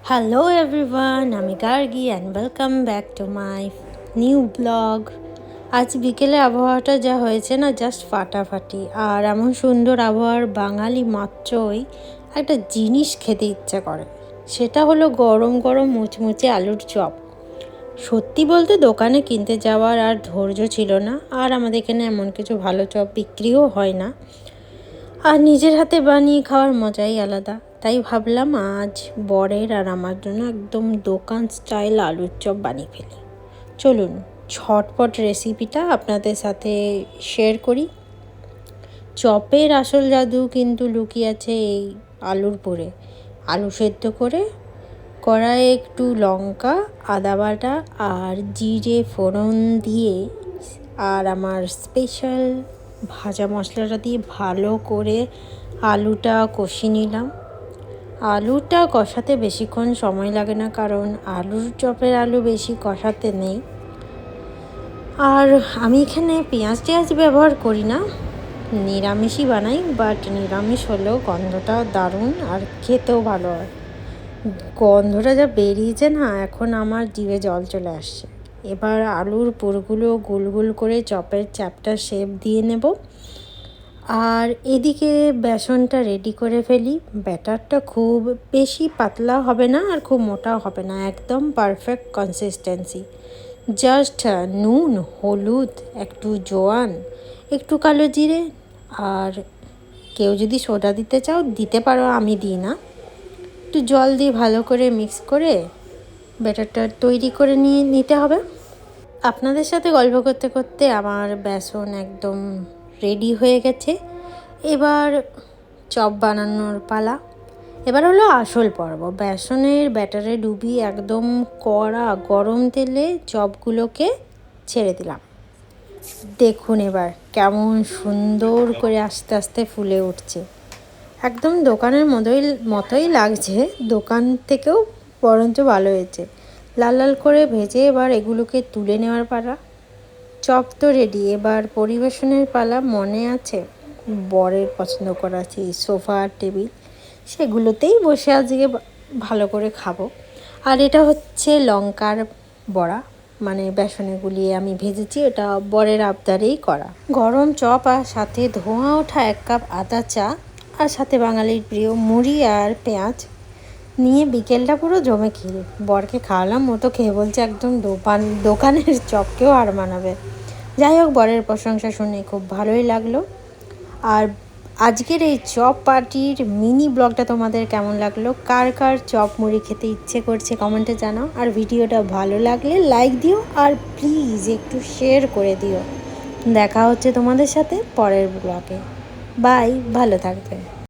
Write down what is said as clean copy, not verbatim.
Hello everyone, আমি Gargi and welcome back to my new blog. আজ বিকেলে আবহাওয়াটা যা হয়েছে না, জাস্ট ফাটাফাটি। আর এমন সুন্দর আবহাওয়ার বাঙালি মাত্রই একটা জিনিস খেতে ইচ্ছা করে, সেটা হলো গরম গরম মুচমুচে আলুর চপ। সত্যি বলতে দোকানে কিনতে যাওয়ার আর ধৈর্য ছিল না, আর আমাদের এখানে এমন কিছু ভালো চপ বিক্রিও হয় না। আর নিজের হাতে বানিয়ে খাওয়ার মজাই আলাদা। তাই ভাবলাম আজ বরের আর আমার জন্য একদম দোকান স্টাইল আলুর চপ বানিয়ে ফেলি। চলুন ঝটপট রেসিপিটা আপনাদের সাথে শেয়ার করি। চপের আসল জাদু কিন্তু লুকিয়ে আছে এই আলুর পুরে। আলু সেদ্ধ করে কড়াইয়ে একটু লঙ্কা, আদা বাটা আর জিরে ফোড়ন দিয়ে আর আমার স্পেশাল ভাজা মশলাটা দিয়ে ভালো করে আলুটা কষিয়ে নিলাম। আলুটা কষাতে বেশিক্ষণ সময় লাগে না, কারণ আলুর চপের আলু বেশি কষাতে নেই। আর আমি এখানে পেঁয়াজ ব্যবহার করি না, নিরামিষই বানাই। বাট নিরামিষ হলেও গন্ধটা দারুণ আর খেতেও ভালো হয়। গন্ধটা যা বেরিয়েছে না, এখন আমার জিভে জল চলে আসছে। এবার আলুর পুরগুলো গোল গোল করে চপের চ্যাপটা শেপ দিয়ে নেব। আর এদিকে বেসনটা রেডি করে ফেলি। ব্যাটারটা খুব বেশি পাতলা হবে না আর খুব মোটাও হবে না, একদম পারফেক্ট কনসিস্টেন্সি। জাস্ট নুন, হলুদ, একটু জোয়ান, একটু কালো জিরে, আর কেউ যদি সোডা দিতে চাও দিতে পারো, আমি দিই না। একটু জল দিয়ে ভালো করে মিক্স করে ব্যাটারটা তৈরি করে নিতে হবে। আপনাদের সাথে গল্প করতে করতে আমার বেসন একদম রেডি হয়ে গেছে। এবার চপ বানানোর পালা। এবার হলো আসল পর্ব। বেসনের ব্যাটারে ডুবিয়ে একদম কড়া গরম তেলে চপগুলোকে ছেড়ে দিলাম। দেখুন এবার কেমন সুন্দর করে আস্তে আস্তে ফুলে উঠছে। একদম দোকানের মতোই লাগছে, দোকান থেকেও বরঞ্চ ভালো হয়েছে। লাল লাল করে ভেজে এবার এগুলোকে তুলে নেওয়ার পালা। চপ তো রেডি, এবার পরিবেশনের পালা। মনে আছে বরের পছন্দ করা সেই সোফা আর টেবিল, সেগুলোতেই বসে আজকে ভালো করে খাবো। আর এটা হচ্ছে লঙ্কার বড়া, মানে বেসনে গুলিয়ে আমি ভেজেছি, এটা বরের আবদারেই করা। গরম চপ আর সাথে ধোঁয়া ওঠা 1 কাপ আদা চা, আর সাথে বাঙালির প্রিয় মুড়ি আর পেঁয়াজ নিয়ে বিকেলটা পুরো জমে খেয়ে বরকে খাওয়ালাম। মতো খেয়ে বলছে একদম দোকানের চপকেও হার মানাবে। যাই হোক, বরের প্রশংসা শুনে খুব ভালোই লাগলো। আর আজকের এই চপ পার্টির মিনি ব্লগটা তোমাদের কেমন লাগলো? কার কার চপ মুড়ি খেতে ইচ্ছে করছে কমেন্টে জানাও। আর ভিডিওটা ভালো লাগলে লাইক দিও, আর প্লিজ একটু শেয়ার করে দিও। দেখা হচ্ছে তোমাদের সাথে পরের ব্লগে। বাই, ভালো থাকবে।